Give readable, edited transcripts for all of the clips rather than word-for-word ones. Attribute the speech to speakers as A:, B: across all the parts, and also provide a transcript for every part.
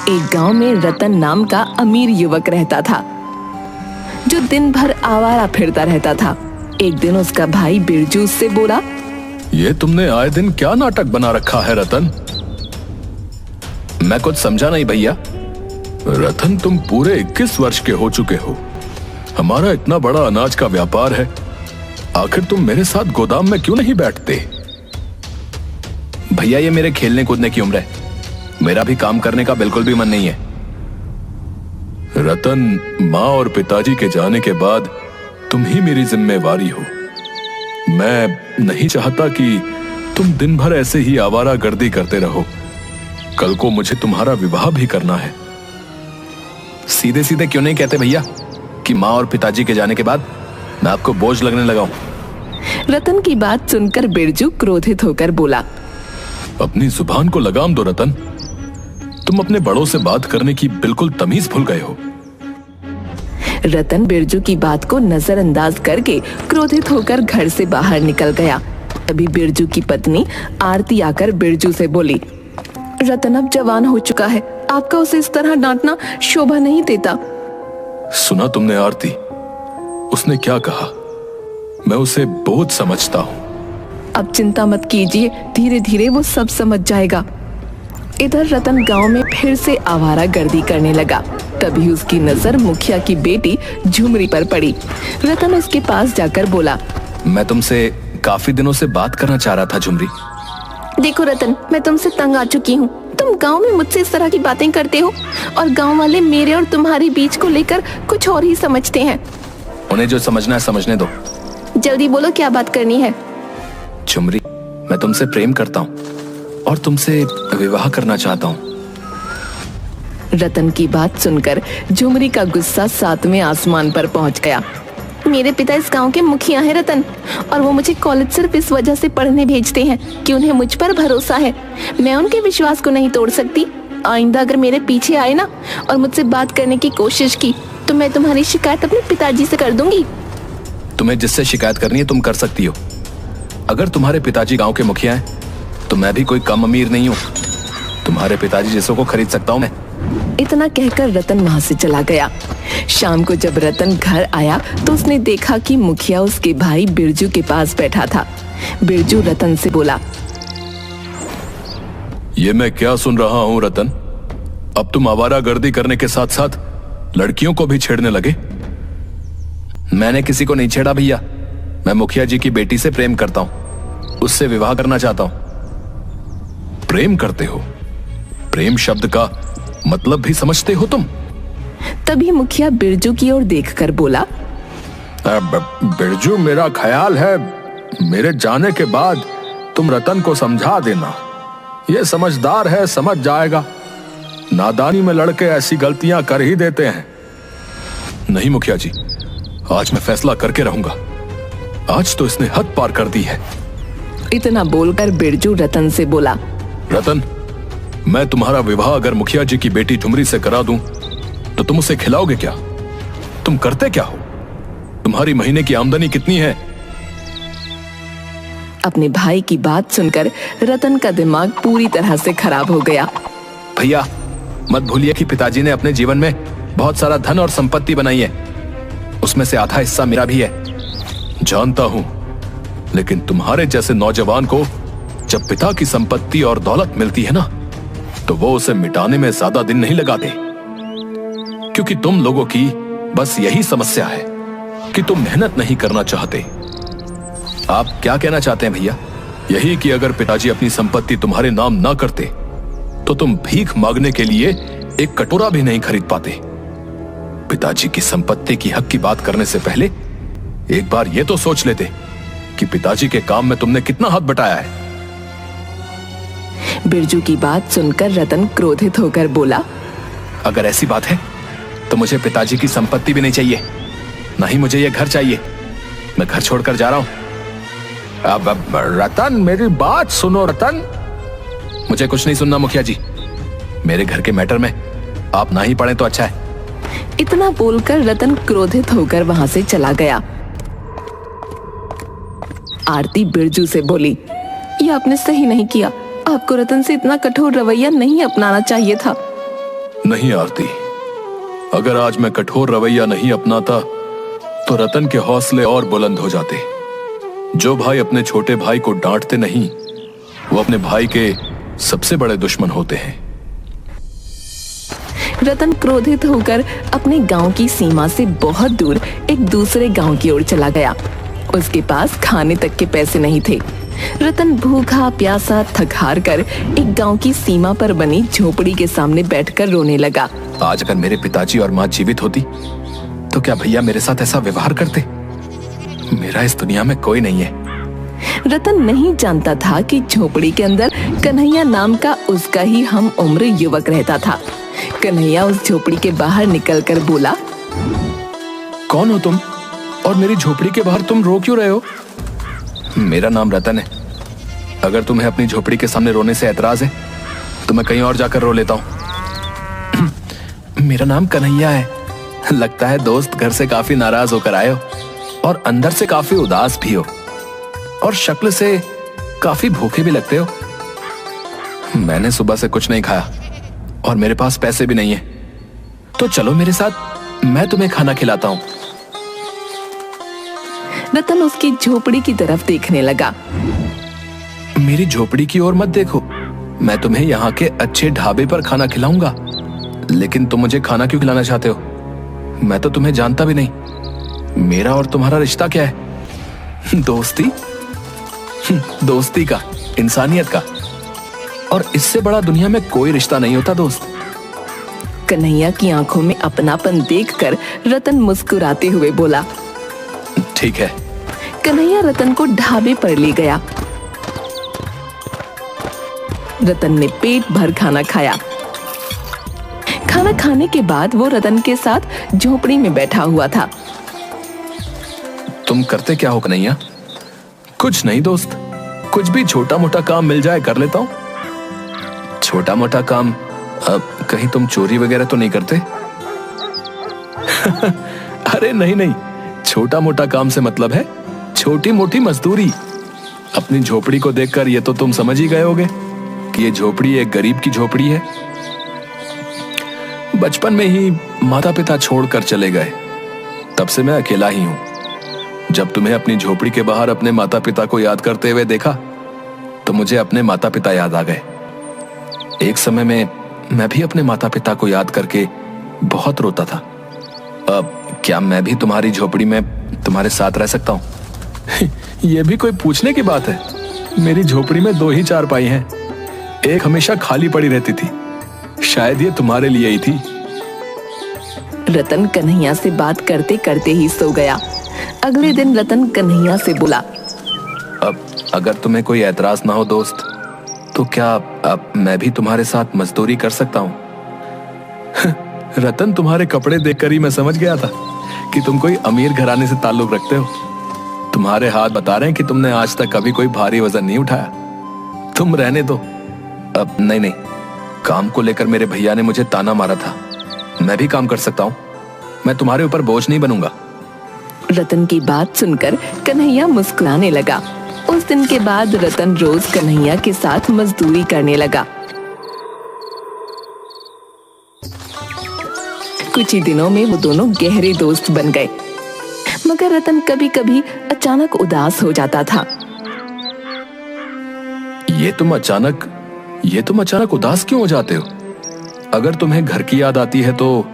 A: एक गांव में रतन नाम का अमीर युवक रहता था, जो दिन भर आवारा फिरता रहता था। एक दिन उसका भाई बिरजू उससे बोला,
B: ये तुमने आए दिन क्या नाटक बना रखा है रतन? मैं कुछ समझा नहीं भैया। रतन, तुम पूरे 21 वर्ष के हो चुके हो। हमारा इतना बड़ा अनाज का व्यापार है, आखिर तुम मेरे साथ गोदाम में क्यों नहीं बैठते? भैया, ये मेरे खेलने कूदने की उम्र है, मेरा भी काम करने का बिल्कुल भी मन नहीं है। रतन, माँ और पिताजी के जाने के बाद तुम ही मेरी जिम्मेवारी हो। मैं नहीं चाहता कि तुम दिन भर ऐसे ही आवारागर्दी करते रहो। कल को मुझे तुम्हारा विवाह भी करना है। सीधे सीधे क्यों नहीं कहते भैया कि माँ और पिताजी के जाने के बाद मैं आपको बोझ लगने लगा हूं?
A: रतन की बात सुनकर बिरजू क्रोधित होकर बोला,
B: अपनी जुबान को लगाम दो रतन। तुम अपने बड़ों से बात करने की बिल्कुल तमीज भूल गए हो।
A: रतन बिरजू की बात को नजरअंदाज करके क्रोधित होकर घर से बाहर निकल गया। तभी बिरजू की पत्नी आरती आकर बिरजू से बोली, रतन अब जवान हो चुका है, आपका उसे इस तरह डांटना शोभा नहीं देता।
B: सुना तुमने आरती, उसने क्या कहा? मैं उसे बोझ समझता हूँ।
A: अब चिंता मत कीजिए, धीरे धीरे वो सब समझ जाएगा। इधर रतन गांव में फिर से आवारागर्दी करने लगा। तभी उसकी नजर मुखिया की बेटी झुमरी पर पड़ी। रतन उसके पास जाकर बोला,
B: मैं तुमसे काफी दिनों से बात करना चाह रहा था झुमरी।
A: देखो रतन, मैं तुमसे तंग आ चुकी हूँ। तुम गांव में मुझसे इस तरह की बातें करते हो और गांव वाले मेरे और तुम्हारे बीच को लेकर कुछ और ही समझते हैं।
B: उन्हें जो समझना है समझने दो।
A: जल्दी बोलो, क्या बात करनी है?
B: झुमरी, मैं तुमसे प्रेम करता हूँ और तुमसे विवाह करना चाहता हूँ।
A: रतन की बात सुनकर झुमरी का गुस्सा 7वें आसमान पर पहुंच गया। मेरे पिता इस गांव के मुखिया हैं रतन, और वो मुझे कॉलेज सिर्फ इस वजह से पढ़ने भेजते हैं कि उन्हें मुझ पर भरोसा है। मैं उनके विश्वास को नहीं तोड़ सकती। आइंदा अगर मेरे पीछे आए ना और मुझसे बात करने की कोशिश की तो मैं तुम्हारी शिकायत अपने पिताजी से कर दूंगी।
B: तुम्हें जिससे शिकायत करनी है तुम कर सकती हो। अगर तुम्हारे पिताजी गांव के मुखिया हैं तो मैं भी कोई कम अमीर नहीं हूँ। तुम्हारे पिताजी जैसों को खरीद सकता हूँ मैं।
A: इतना कहकर रतन वहां से चला गया। शाम को जब रतन घर आया तो उसने देखा कि मुखिया उसके भाई बिरजू के पास बैठा था। बिरजू रतन से बोला,
B: ये मैं क्या सुन रहा हूँ रतन? अब तुम आवारागर्दी करने के साथ साथ लड़कियों को भी छेड़ने लगे। मैंने किसी को नहीं छेड़ा भैया। मैं मुखिया जी की बेटी से प्रेम करता हूँ, उससे विवाह करना चाहता हूँ। प्रेम करते हो? प्रेम शब्द का मतलब भी समझते हो तुम?
A: तभी मुखिया बिरजू की ओर देखकर बोला,
B: बिरजू, मेरा ख्याल है मेरे जाने के बाद तुम रतन को समझा देना। ये समझदार है, समझ जाएगा। नादानी में लड़के ऐसी गलतियां कर ही देते हैं। नहीं मुखिया जी, आज मैं फैसला करके रहूंगा। आज तो इसने हद पार कर दी है।
A: इतना बोलकर बिरजू रतन से बोला,
B: रतन, मैं तुम्हारा विवाह अगर मुखिया जी की बेटी झुमरी से करा दूं तो तुम उसे खिलाओगे क्या? तुम करते क्या हो? तुम्हारी महीने की आमदनी कितनी है?
A: अपने भाई की बात सुनकर रतन का दिमाग पूरी तरह से खराब हो गया।
B: भैया, मत भूलिए कि पिताजी ने अपने जीवन में बहुत सारा धन और संपत्ति बनाई है। उसमें से आधा हिस्सा मेरा भी है। जानता हूं, लेकिन तुम्हारे जैसे नौजवान को जब पिता की संपत्ति और दौलत मिलती है ना, तो वो उसे मिटाने में ज्यादा दिन नहीं लगाते। क्योंकि तुम लोगों की बस यही समस्या है कि तुम मेहनत नहीं करना चाहते। आप क्या कहना चाहते हैं भैया? यही कि अगर पिताजी अपनी संपत्ति तुम्हारे नाम ना करते तो तुम भीख मांगने के लिए एक कटोरा भी नहीं खरीद पाते। पिताजी की संपत्ति की हक की बात करने से पहले एक बार ये तो सोच लेते कि पिताजी के काम में तुमने कितना हाथ बटाया है।
A: बिरजू की बात सुनकर रतन क्रोधित होकर बोला,
B: अगर ऐसी बात है तो मुझे पिताजी की संपत्ति भी नहीं चाहिए, ना ही मुझे ये घर चाहिए। मैं घर छोड़कर जा रहा हूं। अब रतन, मेरी बात सुनो रतन। मुझे कुछ नहीं सुनना मुखिया जी। मेरे घर के मैटर में आप ना ही पड़े तो अच्छा है।
A: इतना बोलकर रतन क्रोधित होकर वहां से चला गया। आरती बिरजू से बोली, ये आपने सही नहीं किया। आपको रतन से इतना कठोर रवैया नहीं अपनाना चाहिए था।
B: नहीं आरती, अगर आज मैं कठोर रवैया नहीं अपनाता तो रतन के हौसले और बुलंद हो जाते। जो भाई अपने छोटे भाई को डांटते नहीं, वो अपने भाई के सबसे बड़े दुश्मन होते हैं।
A: रतन क्रोधित होकर अपने गांव की सीमा से बहुत दूर एक दूसरे गांव की ओर चला गया। उसके पास खाने तक के पैसे नहीं थे। रतन भूखा प्यासा थक हार कर एक गांव की सीमा पर बनी झोपड़ी के सामने बैठकर रोने लगा।
B: आज अगर मेरे पिताजी और माँ जीवित होती तो क्या भैया मेरे साथ ऐसा व्यवहार करते? मेरा इस दुनिया में कोई नहीं है।
A: रतन नहीं जानता था कि झोपड़ी के अंदर कन्हैया नाम का उसका ही हम उम्र युवक रहता था। कन्हैया उस झोपड़ी के बाहर निकलकर बोला,
B: कौन हो तुम और मेरी झोपड़ी के बाहर तुम रो क्यों रहे हो? मेरा नाम रतन है। अगर तुम्हें अपनी झोपड़ी के सामने रोने से ऐतराज है तो मैं कहीं और जाकर रो लेता हूँ। मेरा नाम कन्हैया है। लगता है दोस्त घर से काफी नाराज होकर आए हो और अंदर से काफी उदास भी हो और शक्ल से काफी भूखे भी लगते हो। मैंने सुबह से कुछ नहीं खाया और मेरे पास पैसे भी नहीं है, तो चलो मेरे साथ, मैं तुम्हें खाना खिलाता हूँ।
A: रतन उसकी झोपड़ी की तरफ देखने लगा।
B: मेरी झोपड़ी की ओर मत देखो, मैं तुम्हें यहाँ के अच्छे ढाबे पर खाना खिलाऊंगा। लेकिन तुम मुझे खाना क्यों खिलाना चाहते हो? मैं तो तुम्हें जानता भी नहीं। मेरा और तुम्हारा रिश्ता क्या है? दोस्ती? दोस्ती का, इंसानियत का, और इससे बड़ा दुनिया में कोई रिश्ता नहीं होता दोस्त।
A: कन्हैया की आंखों में अपनापन देखकर रतन मुस्कुराते हुए बोला,
B: ठीक है।
A: कन्हैया रतन को ढाबे पर ले गया। रतन ने पेट भर खाना खाया। खाना खाने के बाद वो रतन के साथ झोपड़ी में बैठा हुआ था।
B: तुम करते क्या हो कन्हैया? कुछ नहीं दोस्त, कुछ भी छोटा मोटा काम मिल जाए कर लेता हूँ। छोटा मोटा काम? कहीं तुम चोरी वगैरह तो नहीं करते? अरे नहीं नहीं, छोटा मोटा काम से मतलब है छोटी मोटी मजदूरी। अपनी झोपड़ी को देखकर ये तो तुम समझ ही गए होगे कि ये झोपड़ी एक गरीब की झोपड़ी है। बचपन में ही माता पिता छोड़कर चले गए, तब से मैं अकेला ही हूं। जब तुम्हें अपनी झोपड़ी के बाहर अपने माता पिता को याद करते हुए देखा तो मुझे अपने माता पिता याद आ गए। एक समय में मैं भी अपने माता पिता को याद करके बहुत रोता था। अब क्या मैं भी तुम्हारी झोपड़ी में तुम्हारे साथ रह सकता हूँ? यह भी कोई पूछने की बात है? मेरी झोपड़ी में 2 ही चारपाई हैं। एक हमेशा खाली पड़ी रहती थी, शायद ये तुम्हारे लिए ही थी।
A: रतन कन्हैया से बात करते करते ही सो गया। अगले दिन रतन कन्हैया से बोला,
B: अब अगर तुम्हें कोई ऐतराज ना हो दोस्त, तो क्या अब मैं भी तुम्हारे साथ मजदूरी कर सकता हूँ? रतन, तुम्हारे कपड़े देखकर ही मैं समझ गया था कि तुम कोई अमीर घराने से ताल्लुक रखते हो। तुम्हारे हाथ बता रहे हैं कि तुमने आज तक कभी कोई भारी वजन नहीं उठाया। तुम रहने दो। अब नहीं नहीं, काम को लेकर मेरे भैया ने मुझे ताना मारा था। मैं भी काम कर सकता हूँ, मैं तुम्हारे ऊपर बोझ नहीं बनूंगा।
A: रतन की बात सुनकर कन्हैया मुस्कुराने लगा। उस दिन के बाद रतन रोज कन्हैया के साथ मजदूरी करने लगा। कुछ ही दिनों में वो दोनों गहरे दोस्त बन गए। मगर रतन कभी कभी अचानक उदास हो जाता था।
B: ये तुम अचानक उदास क्यों हो जाते हो? अगर तुम्हें घर की याद आती है तो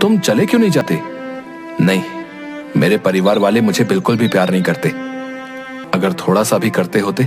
B: तुम चले क्यों नहीं जाते? नहीं, मेरे परिवार वाले मुझे बिल्कुल भी प्यार नहीं करते। अगर थोड़ा सा भी करते होते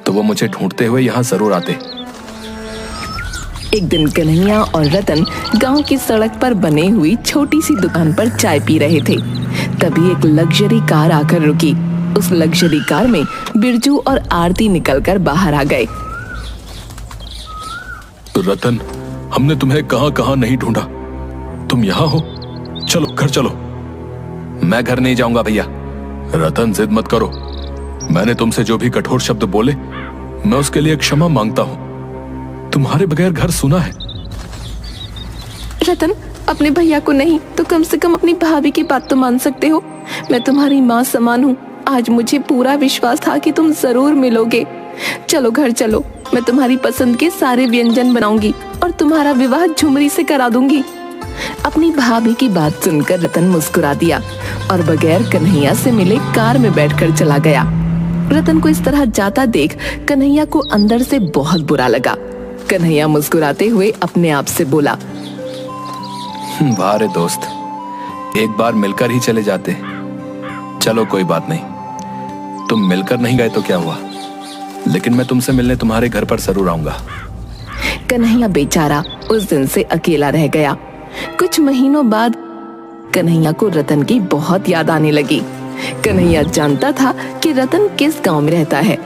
B: तो वो मुझे ढूंढते हुए यहाँ जरूर आते।
A: एक दिन कन्हैया और रतन गांव की सड़क पर बने हुई छोटी सी दुकान पर चाय पी रहे थे। तभी एक लग्जरी कार आकर रुकी। उस लग्जरी कार में बिरजू और आरती निकलकर बाहर आ गए।
B: रतन, हमने तुम्हें कहां कहां नहीं ढूंढा, तुम यहाँ हो। चलो घर चलो। मैं घर नहीं जाऊंगा भैया। रतन, जिद मत करो। मैंने तुमसे जो भी कठोर शब्द बोले मैं उसके लिए क्षमा मांगता हूँ। तुम्हारे बगैर घर सुना है।
A: रतन, अपने भैया को नहीं तो कम से कम अपनी भाभी की बात तो मान सकते हो। मैं तुम्हारी माँ समान हूँ। आज मुझे पूरा विश्वास था कि तुम जरूर मिलोगे। चलो घर चलो, मैं तुम्हारी पसंद के सारे व्यंजन बनाऊंगी और तुम्हारा विवाह झुमरी से करा दूंगी। अपनी भाभी की बात सुनकर रतन मुस्कुरा दिया और बगैर कन्हैया से मिले कार में बैठकर चला गया। रतन को इस तरह जाता देख कन्हैया को अंदर से बहुत बुरा लगा। कन्हैया मुस्कुराते हुए अपने आप से बोला,
B: वाह रे दोस्त, एक बार मिलकर ही चले जाते। चलो कोई बात नहीं, तुम मिलकर नहीं गए तो क्या हुआ, लेकिन मैं तुमसे मिलने तुम्हारे घर पर जरूर आऊंगा।
A: कन्हैया बेचारा उस दिन से अकेला रह गया। कुछ महीनों बाद कन्हैया को रतन की बहुत याद आने लगी। कन्हैया जानता था कि रतन किस गांव में रहता है।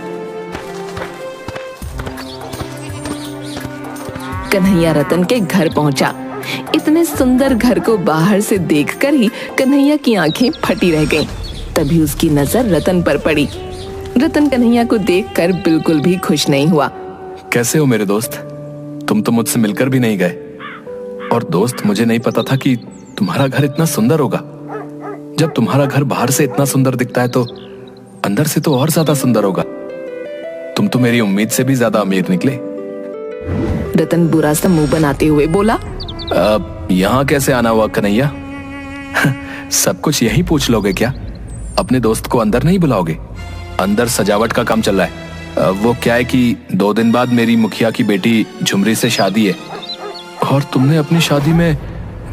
A: कन्हैया रतन के घर पहुंचा। इतने सुंदर घर को बाहर से देखकर ही कन्हैया की आंखें फटी रह गईं। तभी उसकी नजर रतन पर पड़ी। रतन कन्हैया को देखकर बिल्कुल भी खुश नहीं हुआ।
B: कैसे हो मेरे दोस्त? तुम तो मुझसे मिलकर भी नहीं गए। और दोस्त, मुझे नहीं पता था कि तुम्हारा घर इतना सुंदर होगा। जब तुम्हारा घर बाहर से इतना सुंदर दिखता है तो अंदर से तो और ज्यादा सुंदर होगा। तुम तो मेरी उम्मीद से भी ज्यादा अमीर निकले।
A: रतन बुरा सा मुंह बनाते हुए बोला,
B: यहाँ कैसे आना हुआ कन्हैया? सब कुछ यही पूछ लोगे क्या? अपने दोस्त को अंदर नहीं बुलाओगे? अंदर सजावट का काम चल रहा है। वो क्या है कि 2 दिन बाद मेरी मुखिया की बेटी झुमरी से शादी है, और तुमने अपनी शादी में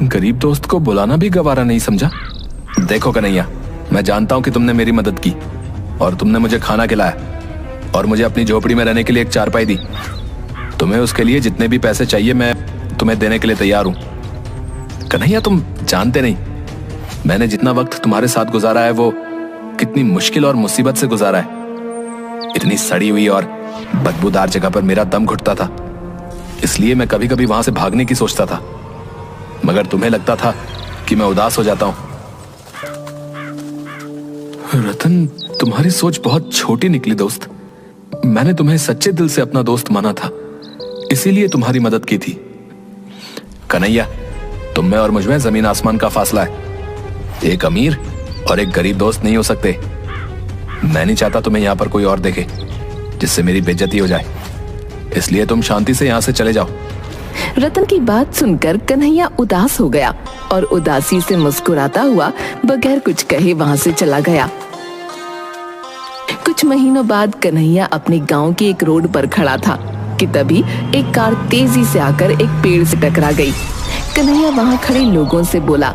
B: गरीब दोस्त को बुलाना भी गवारा नहीं समझा। देखो कन्हैया, मैं जानता हूं कि तुमने मेरी मदद की और तुमने मुझे खाना खिलाया और मुझे अपनी झोपड़ी में रहने के लिए एक चारपाई दी। तुम्हें उसके लिए जितने भी पैसे चाहिए मैं तुम्हें देने के लिए तैयार हूं। कन्हैया, तुम जानते नहीं मैंने जितना वक्त तुम्हारे साथ गुजारा है वो कितनी मुश्किल और मुसीबत से गुजारा है। इतनी सड़ी हुई और बदबूदार जगह पर मेरा दम घुटता था, इसलिए मैं कभी कभी वहां से भागने की सोचता था, मगर तुम्हें लगता था कि मैं उदास हो जाता हूं। रतन, तुम्हारी सोच बहुत छोटी निकली दोस्त। मैंने तुम्हें सच्चे दिल से अपना दोस्त माना था, इसीलिए तुम्हारी मदद की थी। कन्हैया, तुम में और मुझ में जमीन आसमान का फासला है। एक अमीर और एक गरीब दोस्त नहीं हो सकते। मैं नहीं चाहता तुम्हें यहां पर कोई और देखे जिससे मेरी बेइज्जती हो जाए, इसलिए तुम शांति से यहां से चले जाओ।
A: रतन की बात सुनकर कन्हैया उदास हो गया और उदासी से मुस्कुराता हुआ बगैर कुछ कहे वहां से चला गया। कुछ महीनों बाद कन्हैया अपने गांव की एक रोड पर खड़ा था कि तभी एक कार तेजी से आकर एक पेड़ से टकरा गई। कन्हैया वहां खड़े लोगों से बोला,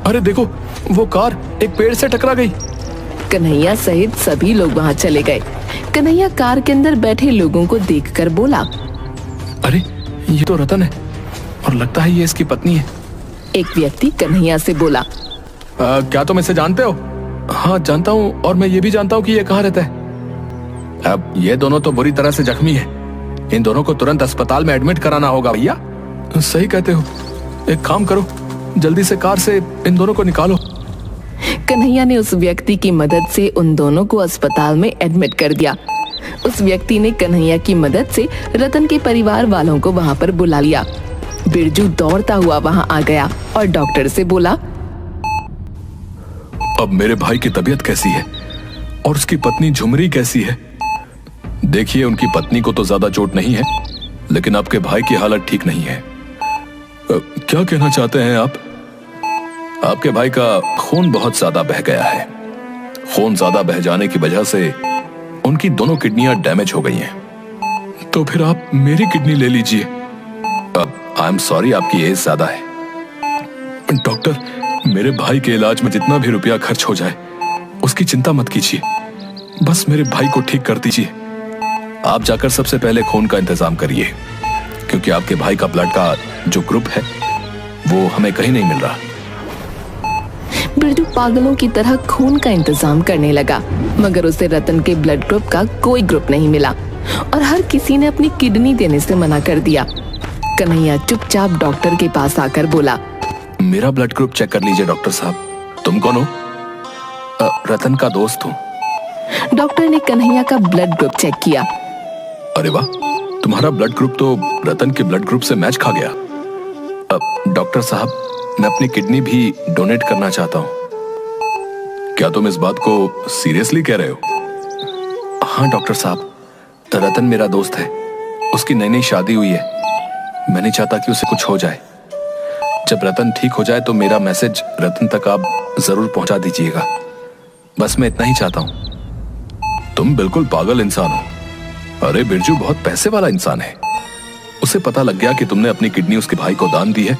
B: अरे देखो, वो कार एक पेड़ से टकरा गई।
A: कन्हैया सहित सभी लोग वहां चले गए। कन्हैया कार के अंदर बैठे लोगों को देखकर बोला,
B: अरे ये तो रतन है और लगता है ये इसकी पत्नी है।
A: एक व्यक्ति कन्हैया से बोला,
B: क्या तुम इसे जानते हो? हाँ जानता हूँ, और मैं ये भी जानता हूँ कि ये कहाँ रहता है। अब ये दोनों तो बुरी तरह से जख्मी हैं। इन दोनों को तुरंत अस्पताल में एडमिट कराना होगा। भैया सही कहते हो, एक काम करो, जल्दी से कार से इन दोनों को निकालो।
A: कन्हैया ने उस व्यक्ति की मदद से उन दोनों को अस्पताल में एडमिट कर दिया। उस व्यक्ति ने कन्हैया की मदद से रतन के परिवार वालों को वहां पर बुला लिया। बिरजू दौड़ता हुआ वहां आ गया और डॉक्टर से बोला,
B: अब मेरे भाई की तबीयत कैसी है और उसकी पत्नी झुमरी कैसी है? देखिए, उनकी पत्नी को तो ज्यादा चोट नहीं है, लेकिन आपके भाई की हालत ठीक नहीं है। क्या कहना चाहते हैं आप? आपके भाई का खून बहुत ज्यादा बह गया है। खून ज्यादा बह जाने की वजह से उनकी दोनों किडनियां डैमेज हो गई हैं। तो फिर आप मेरी किडनी ले लीजिए। अब आई एम सॉरी, आपकी एज ज्यादा है। डॉक्टर, मेरे भाई के इलाज में जितना भी रुपया खर्च हो जाए उसकी चिंता मत कीजिए, बस मेरे भाई को ठीक कर दीजिए। आप जाकर सबसे पहले खून का इंतजाम करिए, क्योंकि आपके भाई का ब्लड का जो ग्रुप है वो हमें कहीं नहीं मिल रहा।
A: बिरजू पागलों की तरह खून का इंतजाम करने लगा, मगर उसे रतन के ब्लड ग्रुप का कोई ग्रुप नहीं मिला और हर किसी ने अपनी किडनी देने से मना कर दिया। कन्हैया चुपचाप डॉक्टर के पास आकर बोला,
B: मेरा ब्लड ग्रुप चेक कर लीजिए डॉक्टर साहब। तुम कौन हो? रतन का दोस्त हूँ।
A: डॉक्टर ने कन्हैया का ब्लड ग्रुप चेक किया।
B: अरे वाह, तुम्हारा ब्लड ग्रुप तो रतन के ब्लड ग्रुप से मैच खा गया। डॉक्टर साहब, मैं अपनी किडनी भी डोनेट करना चाहता हूँ। क्या तुम इस बात को सीरियसली कह रहे हो? हाँ डॉक्टर साहब, रतन मेरा दोस्त है, उसकी नई नई शादी हुई है। मैं नहीं चाहता कि उसे कुछ हो जाए। जब रतन ठीक हो जाए तो मेरा मैसेज रतन तक आप जरूर पहुंचा दीजिएगा। बस मैं इतना ही चाहता हूं। तुम बिल्कुल पागल इंसान हो। अरे बिरजू बहुत पैसे वाला इंसान है। उसे पता लग गया कि तुमने अपनी किडनी उसके भाई को दान दी है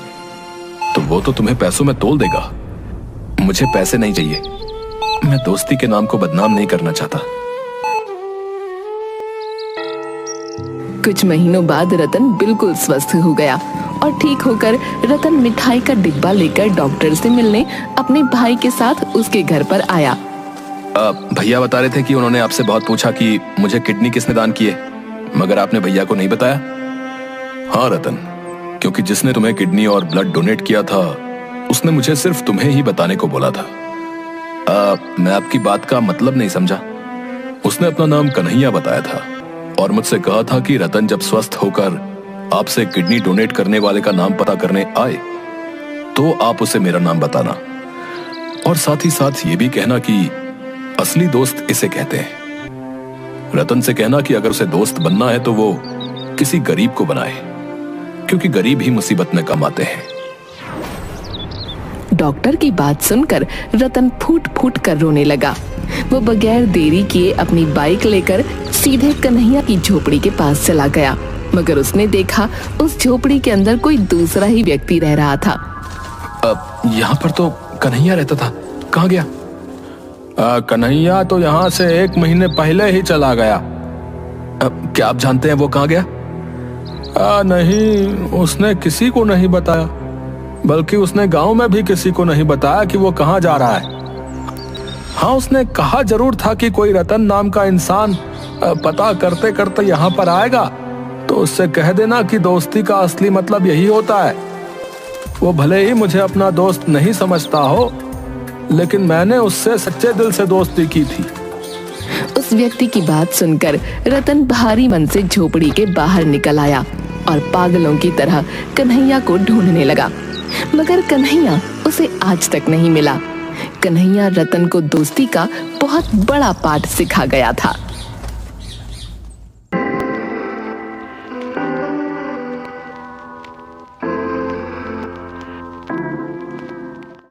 B: तो वो तो तुम्हें पैसों में तोल देगा। मुझे पैसे नहीं चाहिए। मैं दोस्ती के नाम को बदनाम नहीं करना चाहता।
A: कुछ महीनों बाद रतन बिल्कुल स्वस्थ हो गया और ठीक होकर रतन मिठाई का डिब्बा लेकर डॉक्टर से मिलने अपने भाई के साथ उसके घर पर आया।
B: भैया बता रहे थे कि उन्होंने आपसे बहुत पूछा कि मुझे किडनी किसने दान की है, मगर आपने भैया को नहीं बताया। हाँ रतन, क्योंकि जिसने तुम्हें किडनी और ब्लड डोनेट किया था उसने मुझे सिर्फ तुम्हें ही बताने को बोला था। मैं आपकी बात का मतलब नहीं समझा। उसने अपना नाम कन्हैया बताया था और मुझसे कहा था कि रतन जब स्वस्थ होकर आपसे किडनी डोनेट करने वाले का नाम पता करने आए तो आप उसे मेरा नाम बताना और साथ ही साथ ये भी कहना कि असली दोस्त इसे कहते हैं। रतन से कहना कि अगर उसे दोस्त बनना है तो वो किसी गरीब को बनाए, क्योंकि गरीब ही मुसीबत में कम आते हैं।
A: डॉक्टर की बात सुनकर रतन फूट फूट कर रोने लगा। वो बगैर देरी किए अपनी बाइक लेकर सीधे कन्हैया की झोपड़ी के पास चला गया, मगर उसने देखा उस झोपड़ी के अंदर कोई दूसरा ही व्यक्ति रह रहा था।
B: यहाँ पर तो कन्हैया रहता था, कहाँ गया?
C: कन्हैया तो यहाँ से 1 महीने पहले ही चला गया।
B: क्या आप जानते हैं वो कहाँ गया?
C: नहीं, उसने किसी को नहीं बताया, बल्कि उसने गांव में भी किसी को नहीं बताया कि वो कहाँ जा रहा है। हाँ, उसने कहा जरूर था कि कोई रतन नाम का इंसान पता करते करते यहाँ पर आएगा तो उससे कह देना कि दोस्ती का असली मतलब यही होता है। वो भले ही मुझे अपना दोस्त नहीं समझता हो, लेकिन मैंने उससे सच्चे दिल से दोस्ती की थी।
A: उस व्यक्ति की बात सुनकर रतन भारी मन से झोपड़ी के बाहर निकल आया और पागलों की तरह कन्हैया को ढूंढने लगा, मगर कन्हैया उसे आज तक नहीं मिला। कन्हैया रतन को दोस्ती का बहुत बड़ा पाठ सिखा गया था।